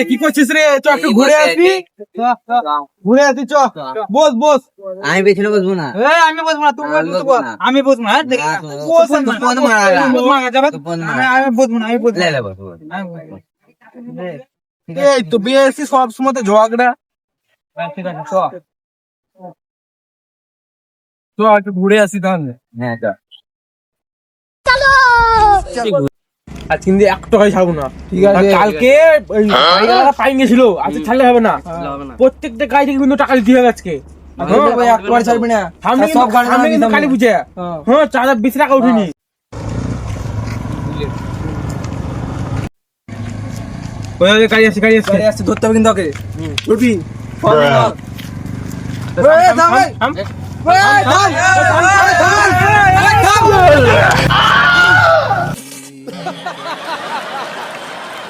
কি করছিস রে? চ একটু ঘুরে আসবি, ঘুরে আসি। চ বস বস। আমি পেছনে বসবো না। আমি বসবো না, তুই বসবো। আমি বসবো না। আমি বসবো না, আমি বসবো না। এই তো বিএসসি সব সময় তো ঝগড়া। ঠিক আছে, চ চ একটু ঘুরে আসি তাহলে। হ্যাঁ আজ কিন্তু 1 টাকাই ছাড়বো না। ঠিক আছে, কালকে পাইন গেছিল, আজকে ছাড়লে হবে না। প্রত্যেকটা গাড়ি থেকে কিন্তু টাকা দিতে হবে আজকে। ছাড়বি না, সামনে কিন্তু কালী পূজা। হ্যাঁ, 420 টাকা উঠিনি। গাড়ি আসছে, ধরতে হবে কিন্তু ওকে। উঠবি। থাম